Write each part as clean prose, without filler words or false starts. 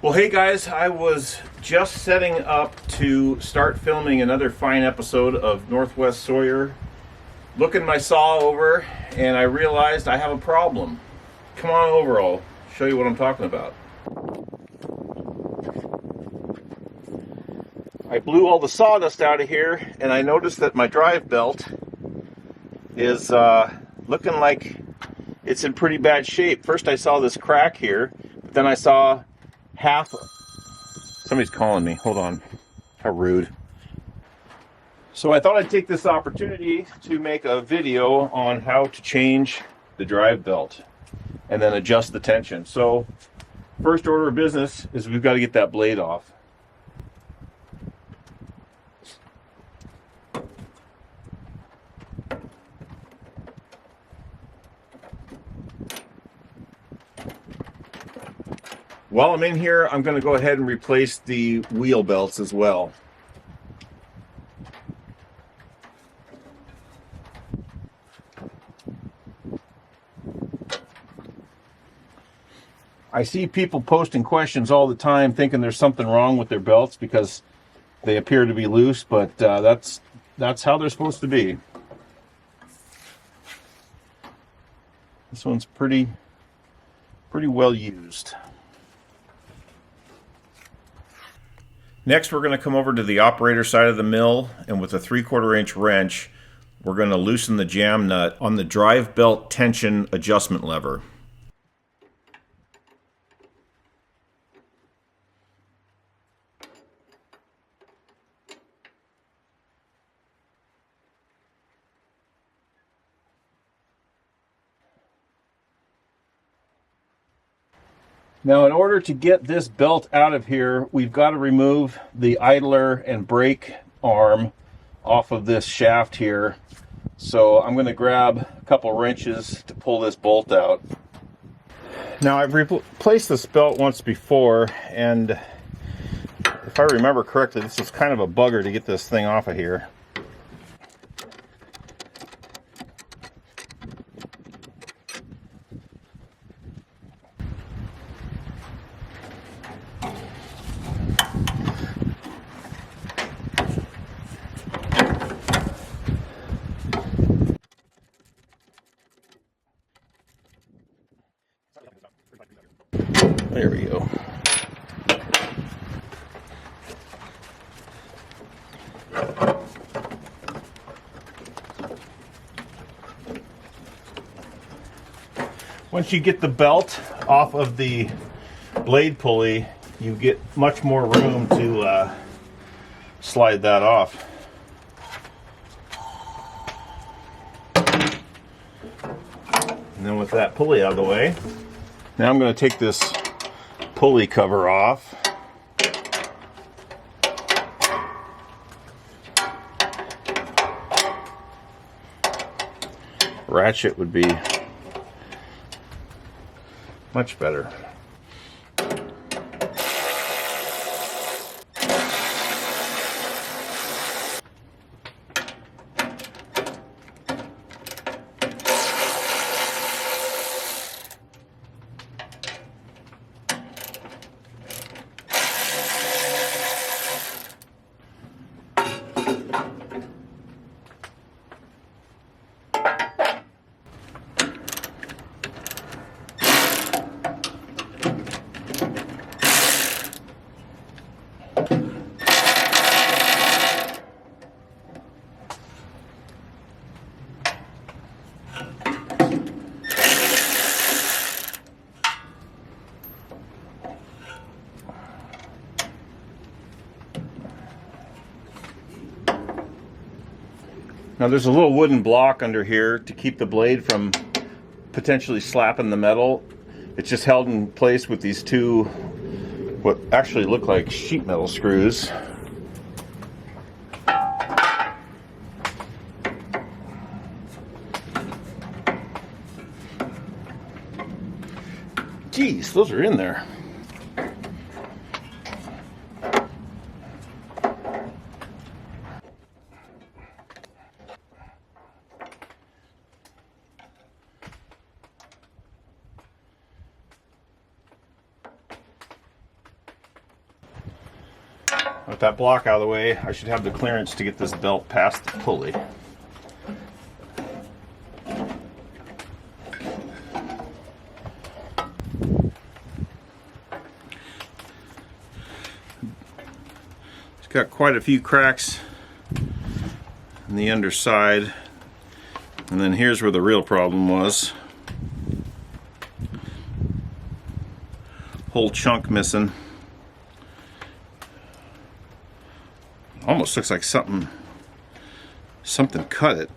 Well, hey guys, I was just setting up to start filming another fine episode of Northwest Sawyer. Looking my saw over, and I realized I have a problem. Come on over, I'll show you what I'm talking about. I blew all the sawdust out of here, and I noticed that my drive belt is looking like it's in pretty bad shape. First I saw this crack here, but then I saw half. Somebody's calling me. Hold on. How rude. So I thought I'd take this opportunity to make a video on how to change the drive belt and then adjust the tension. So first order of business is we've got to get that blade off. While I'm in here, I'm going to go ahead and replace the wheel belts as well. I see people posting questions all the time thinking there's something wrong with their belts because they appear to be loose, but that's how they're supposed to be. This one's pretty well used. Next, we're going to come over to the operator side of the mill, and with a 3/4 inch wrench, we're going to loosen the jam nut on the drive belt tension adjustment lever. Now, in order to get this belt out of here, we've got to remove the idler and brake arm off of this shaft here. So I'm going to grab a couple wrenches to pull this bolt out. Now, I've replaced this belt once before, and if I remember correctly, this is kind of a bugger to get this thing off of here. There we go. Once you get the belt off of the blade pulley, you get much more room to slide that off. And then with that pulley out of the way, now I'm going to take this pulley cover off. Ratchet would be much better. Now there's a little wooden block under here to keep the blade from potentially slapping the metal. It's just held in place with these two, what actually look like sheet metal screws. Geez, those are in there. With that block out of the way, I should have the clearance to get this belt past the pulley. It's got quite a few cracks in the underside, and then here's where the real problem was. Whole chunk missing. Almost looks like something cut it.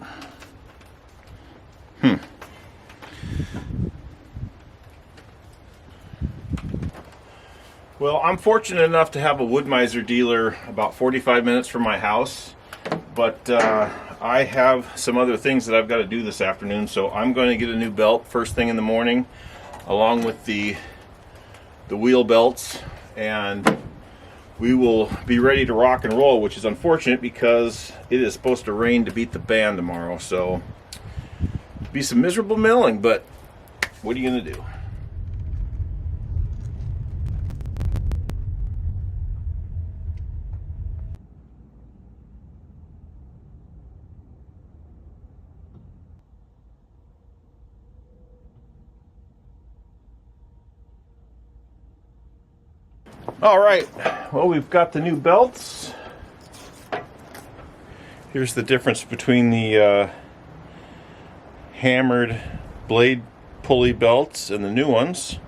Well, I'm fortunate enough to have a Wood-Mizer dealer about 45 minutes from my house, but I have some other things that I've got to do this afternoon, so I'm going to get a new belt first thing in the morning, along with the wheel belts, and we will be ready to rock and roll, which is unfortunate because it is supposed to rain to beat the band tomorrow, so it'll be some miserable milling, but what are you going to do? All right, well, we've got the new belts. Here's the difference between the hammered blade pulley belts and the new ones.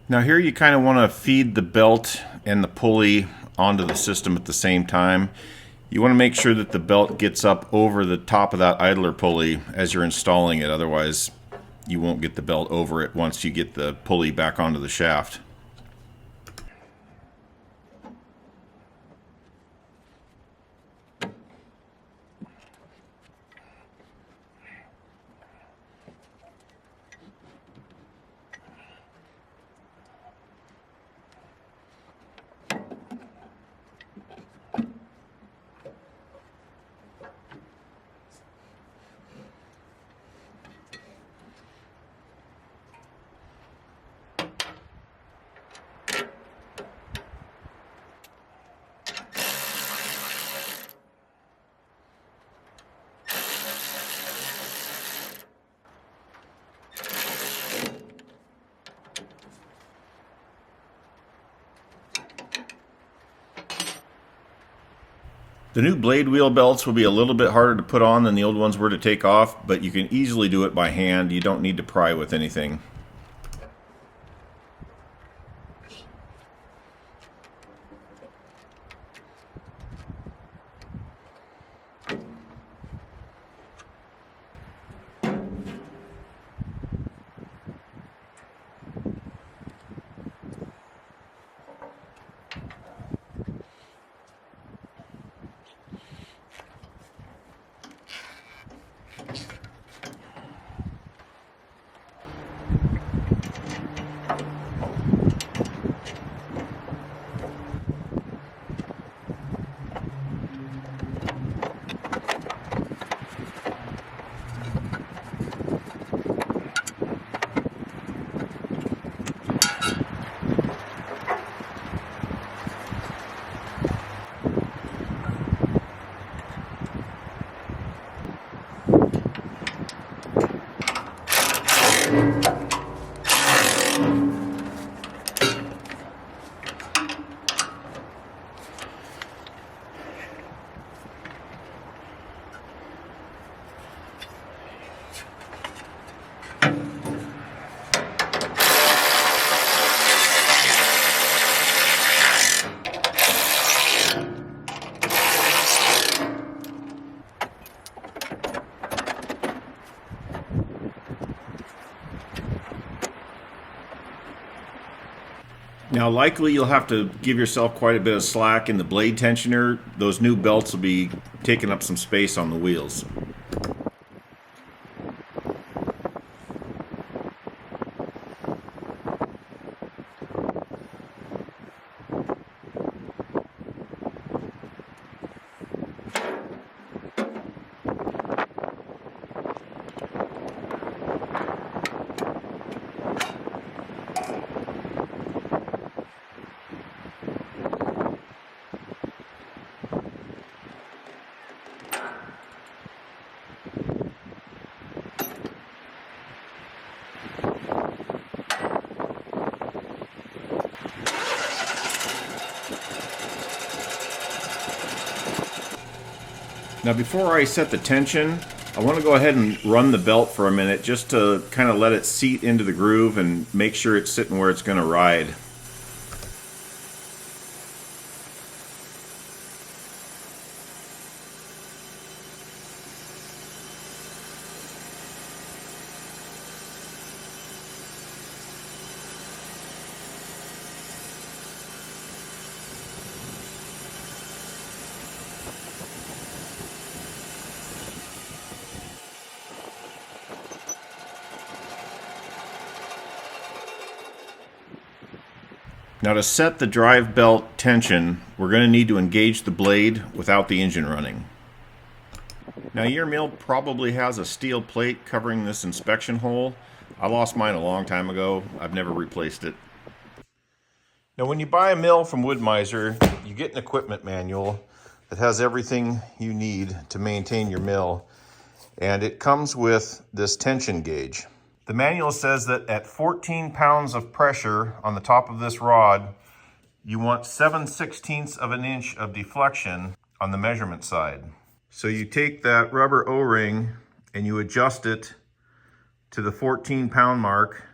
Now here you kind of want to feed the belt and the pulley onto the system at the same time. You want to make sure that the belt gets up over the top of that idler pulley as you're installing it, otherwise you won't get the belt over it once you get the pulley back onto the shaft. The new blade wheel belts will be a little bit harder to put on than the old ones were to take off, but you can easily do it by hand. You don't need to pry with anything. Now likely you'll have to give yourself quite a bit of slack in the blade tensioner. Those new belts will be taking up some space on the wheels. Now before I set the tension, I want to go ahead and run the belt for a minute just to kind of let it seat into the groove and make sure it's sitting where it's going to ride. Now to set the drive belt tension, we're going to need to engage the blade without the engine running. Now your mill probably has a steel plate covering this inspection hole. I lost mine a long time ago. I've never replaced it. Now when you buy a mill from Wood-Mizer, you get an equipment manual that has everything you need to maintain your mill. And it comes with this tension gauge. The manual says that at 14 pounds of pressure on the top of this rod, you want 7/16 of an inch of deflection on the measurement side. So you take that rubber O-ring and you adjust it to the 14 pound mark.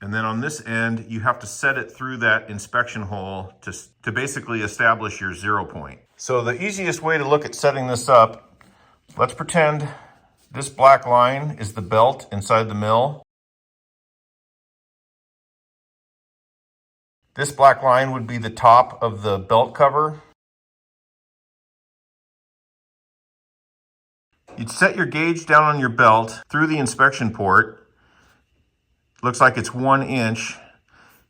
And then on this end, you have to set it through that inspection hole to basically establish your 0 point. So the easiest way to look at setting this up, let's pretend this black line is the belt inside the mill. This black line would be the top of the belt cover. You'd set your gauge down on your belt through the inspection port. Looks like it's 1 inch.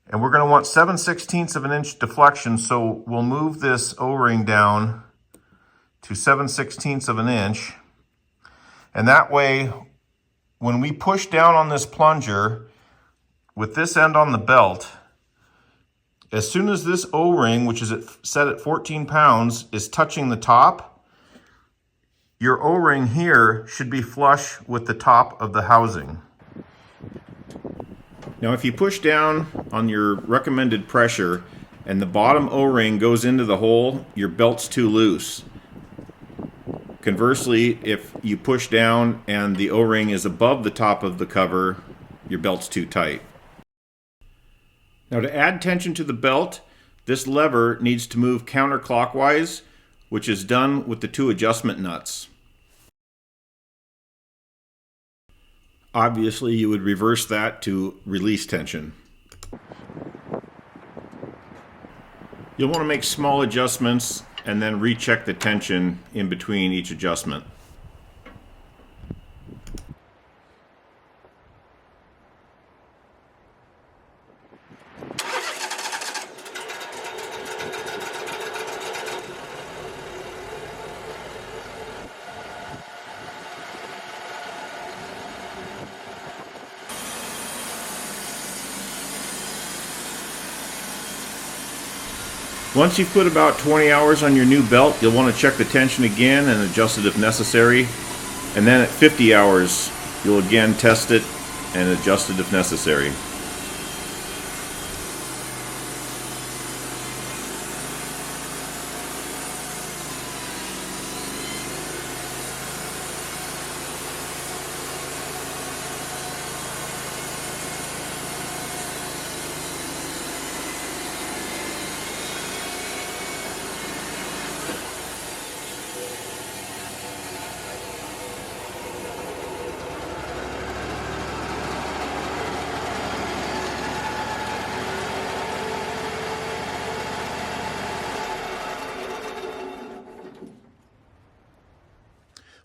And we're going to want 7/16 of an inch deflection, so we'll move this O-ring down to 7/16 of an inch. And that way, when we push down on this plunger with this end on the belt, as soon as this O-ring, which is set at 14 pounds, is touching the top, your O-ring here should be flush with the top of the housing. Now if you push down on your recommended pressure and the bottom O-ring goes into the hole, your belt's too loose. Conversely, if you push down and the O-ring is above the top of the cover, your belt's too tight. Now to add tension to the belt, this lever needs to move counterclockwise, which is done with the 2 adjustment nuts. Obviously, you would reverse that to release tension. You'll want to make small adjustments and then recheck the tension in between each adjustment. Once you've put about 20 hours on your new belt, you'll want to check the tension again and adjust it if necessary. And then at 50 hours, you'll again test it and adjust it if necessary.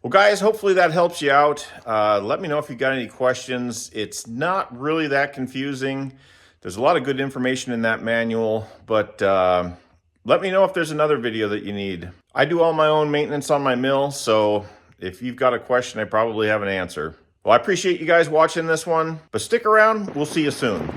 Well, guys, hopefully that helps you out. Let me know if you got any questions. It's not really that confusing. There's a lot of good information in that manual, but let me know if there's another video that you need. I do all my own maintenance on my mill, so if you've got a question, I probably have an answer. Well, I appreciate you guys watching this one, but stick around. We'll see you soon.